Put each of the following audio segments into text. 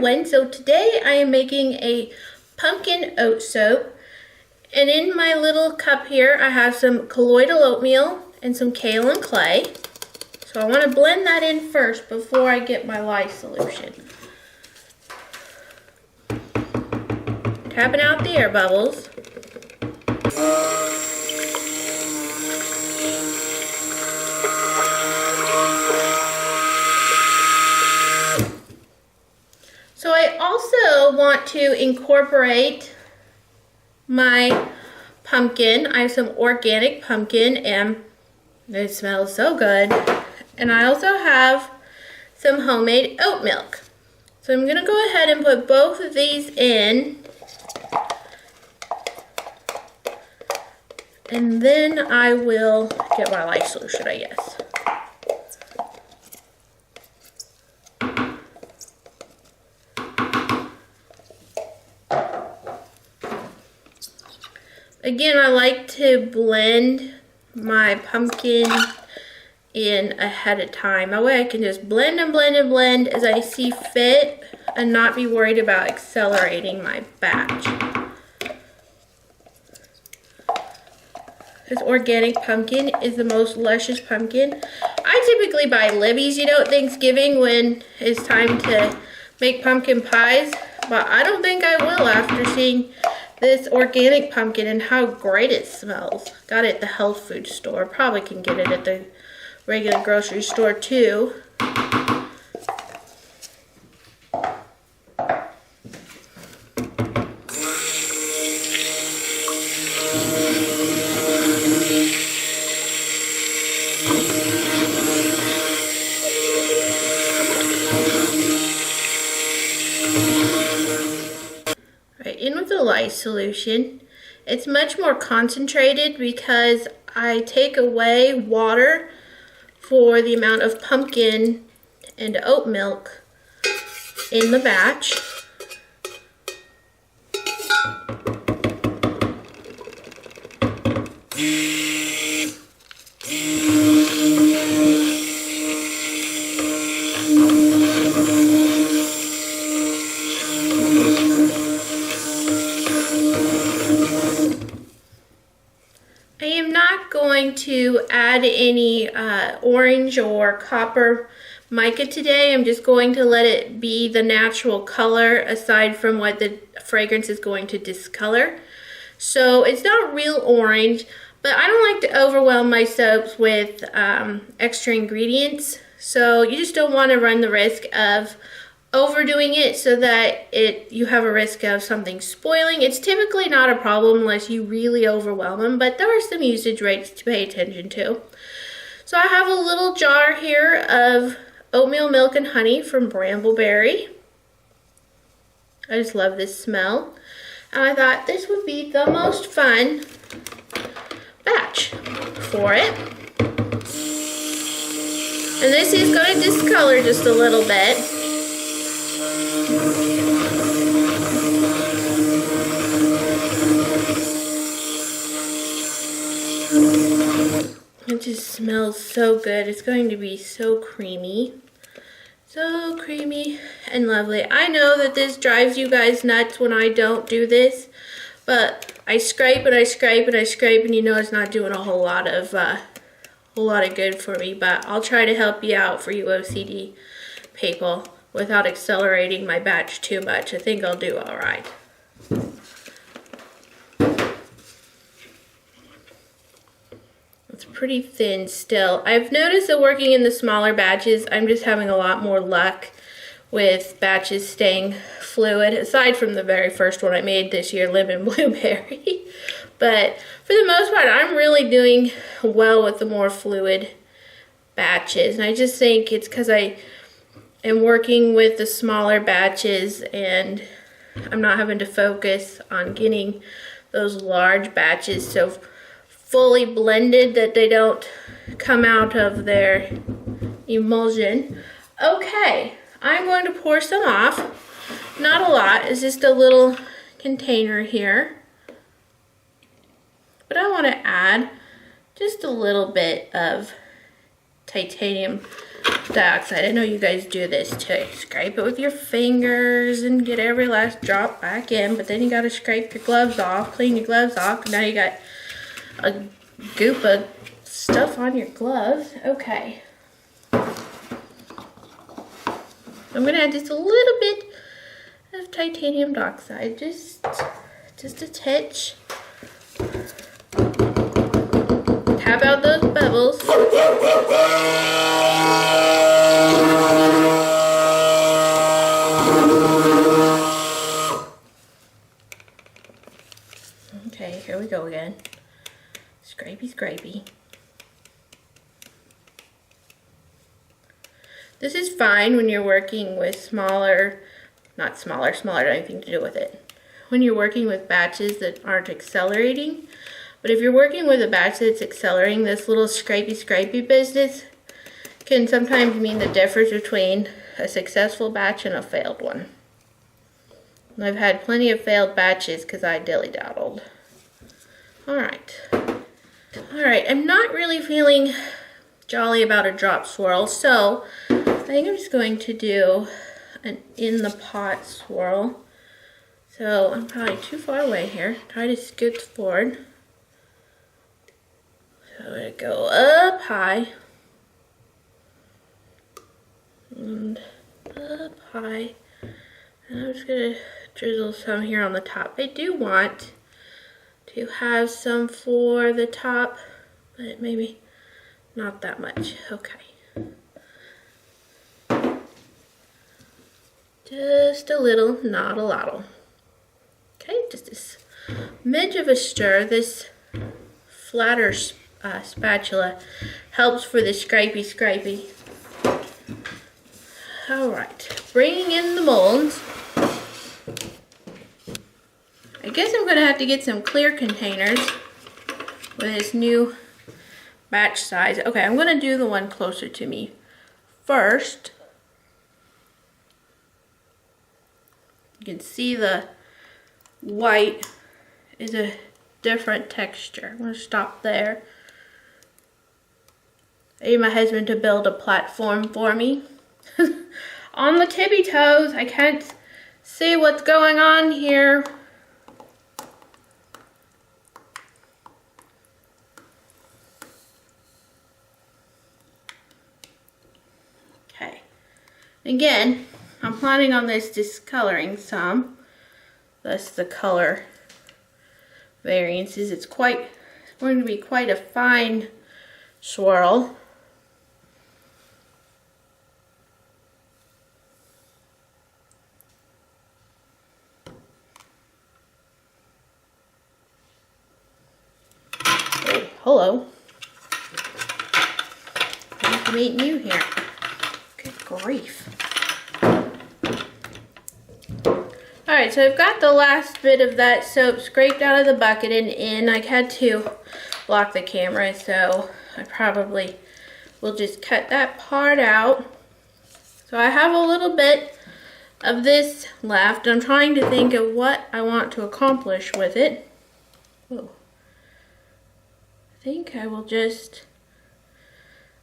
everyone, so today I am making a pumpkin oat soap, and in my little cup here I have some colloidal oatmeal and some kale and clay. So I want to blend that in first before I get my lye solution. Tapping out the air bubbles. So I also want to incorporate my pumpkin. I have some organic pumpkin and it smells so good. And I also have some homemade oat milk. So I'm gonna go ahead and put both of these in. And then I will get my lye solution, I guess. Again, I like to blend my pumpkin in ahead of time. That way I can just blend and blend and blend as I see fit and not be worried about accelerating my batch. This organic pumpkin is the most luscious pumpkin. I typically buy Libby's, at Thanksgiving when it's time to make pumpkin pies, but I don't think I will after seeing this organic pumpkin and how great it smells. Got it at the health food store. Probably can get it at the regular grocery store too. In with the lye solution. It's much more concentrated because I take away water for the amount of pumpkin and oat milk in the batch. Going to add any orange or copper mica today. I'm just going to let it be the natural color aside from what the fragrance is going to discolor. So it's not real orange, but I don't like to overwhelm my soaps with extra ingredients. So you just don't want to run the risk of overdoing it so that you have a risk of something spoiling. It's typically not a problem unless you really overwhelm them, but there are some usage rates to pay attention to. So I have a little jar here of oatmeal milk and honey from Bramble Berry. I just love this smell. And I thought this would be the most fun batch for it. And this is going to discolor just a little bit. It just smells so good. It's going to be so creamy and lovely. I know that this drives you guys nuts when I don't do this, but I scrape and I scrape and I scrape, and it's not doing a whole lot of good for me. But I'll try to help you out for you OCD people without accelerating my batch too much. I think I'll do all right. It's pretty thin still. I've noticed that working in the smaller batches, I'm just having a lot more luck with batches staying fluid, aside from the very first one I made this year, lemon blueberry. But for the most part, I'm really doing well with the more fluid batches. And I just think it's because I am working with the smaller batches and I'm not having to focus on getting those large batches so fully blended that they don't come out of their emulsion. Okay, I'm going to pour some off. Not a lot, it's just a little container here. But I want to add just a little bit of titanium dioxide. I know you guys do this too. Scrape it with your fingers and get every last drop back in, but then you gotta scrape your gloves off, clean your gloves off. Now you got a goop of stuff on your gloves. Okay. I'm gonna add just a little bit of titanium dioxide, just a touch. Tap out those bubbles. Okay, here we go again. Scrapey, scrapey. This is fine when you're working with smaller, don't have anything to do with it. When you're working with batches that aren't accelerating. But if you're working with a batch that's accelerating, this little scrapey business can sometimes mean the difference between a successful batch and a failed one. And I've had plenty of failed batches because I dilly-daddled. Alright, I'm not really feeling jolly about a drop swirl, so I think I'm just going to do an in the pot swirl. So I'm probably too far away here. Try to scoot forward. So I'm going to go up high and up high. And I'm just going to drizzle some here on the top. I do want to have some for the top, but maybe not that much. Okay. Just a little, not a lot. Okay, just a smidge of a stir. This flatter spatula helps for the scrapey. Alright, bringing in the molds. I guess I'm going to have to get some clear containers with this new batch size. Okay, I'm going to do the one closer to me first. You can see the white is a different texture. I'm going to stop there. I need my husband to build a platform for me. On the tippy toes, I can't see what's going on here. Okay. Again, I'm planning on this discoloring some. Thus the color variances. It's going to be quite a fine swirl. Oh, hello. Nice to meet you here. Good grief. Alright, so I've got the last bit of that soap scraped out of the bucket and in. I had to block the camera, so I probably will just cut that part out. So I have a little bit of this left. I'm trying to think of what I want to accomplish with it. Whoa. I think I will just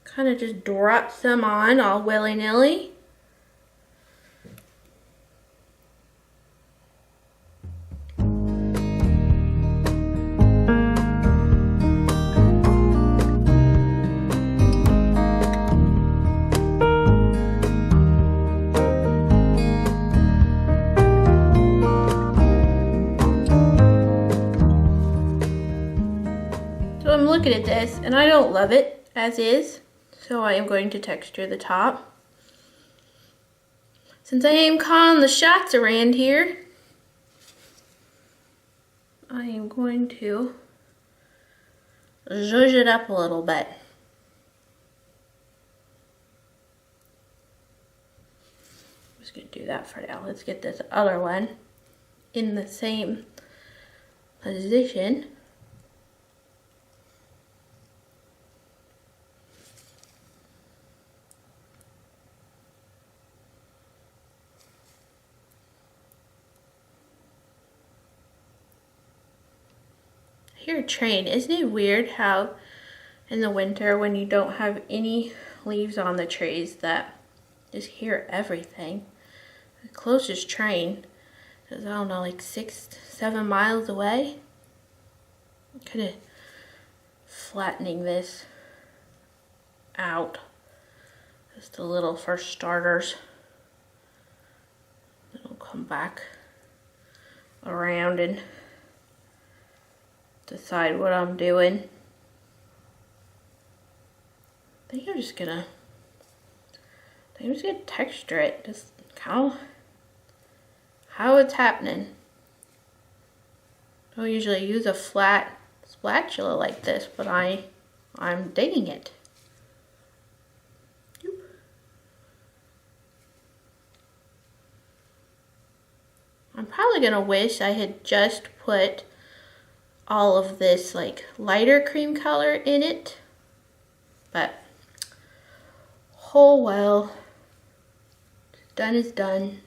kind of just drop some on all willy-nilly. Looking at this and I don't love it as is, so I am going to texture the top. Since I am calling the shots around here, I am going to zhuzh it up a little bit. I'm just going to do that for now. Let's get this other one in the same position. Hear a train. Isn't it weird how in the winter when you don't have any leaves on the trees that just hear everything. The closest train is, I don't know, like 6-7 miles away. Kind of flattening this out. Just a little for starters. It'll come back around and decide what I'm doing. I think I'm just gonna texture it, just kind of how it's happening. I don't usually use a flat spatula like this, but I'm digging it. I'm probably gonna wish I had just put all of this like lighter cream color in it, but oh well, done is done.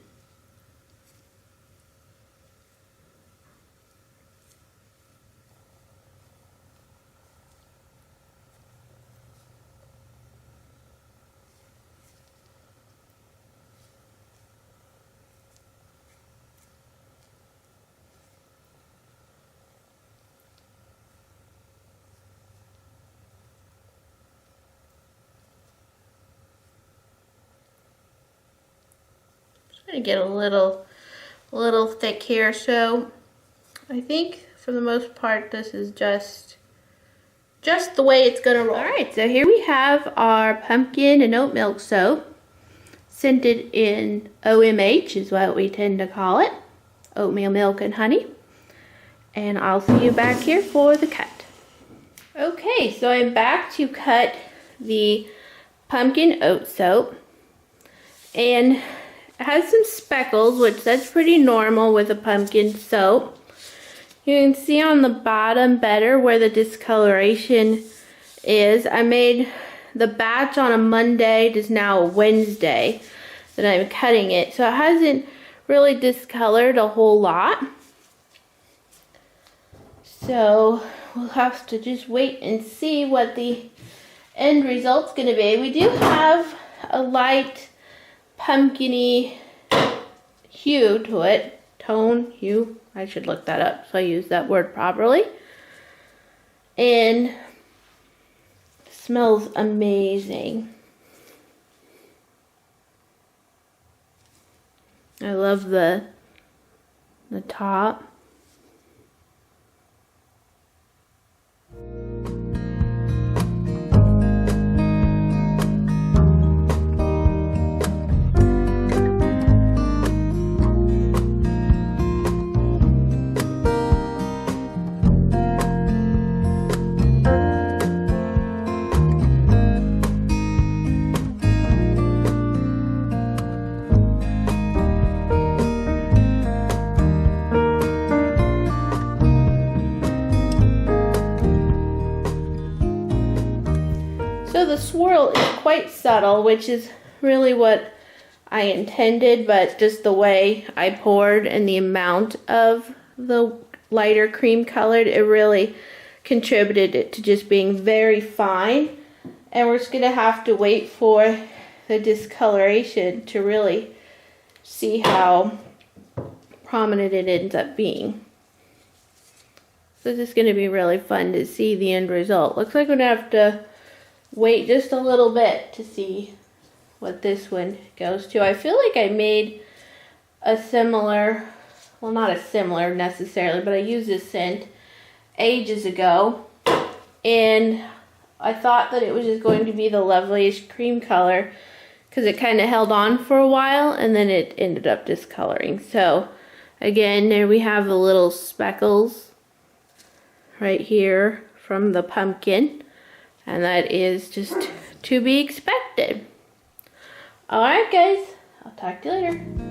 Gonna get a little thick here, so I think for the most part this is just the way it's gonna roll. Alright, so here we have our pumpkin and oat milk soap, scented in OMH is what we tend to call it, oatmeal, milk, and honey. And I'll see you back here for the cut. Okay, so I'm back to cut the pumpkin oat soap, and it has some speckles, which that's pretty normal with a pumpkin soap. You can see on the bottom better where the discoloration is. I made the batch on a Monday, it is now a Wednesday that I'm cutting it. So it hasn't really discolored a whole lot. So we'll have to just wait and see what the end result's gonna be. We do have a light pumpkin-y hue to it, tone, hue, I should look that up so I use that word properly. And it smells amazing. I love the top. So the swirl is quite subtle, which is really what I intended, but just the way I poured and the amount of the lighter cream colored, it really contributed it to just being very fine. And we're just gonna have to wait for the discoloration to really see how prominent it ends up being. So this is gonna be really fun to see the end result. Looks like we're gonna have to wait just a little bit to see what this one goes to. I feel like I made a similar, well, not a similar necessarily, but I used this scent ages ago, and I thought that it was just going to be the loveliest cream color because it kind of held on for a while and then it ended up discoloring. So again, there we have the little speckles right here from the pumpkin. And that is just to be expected. Alright guys, I'll talk to you later.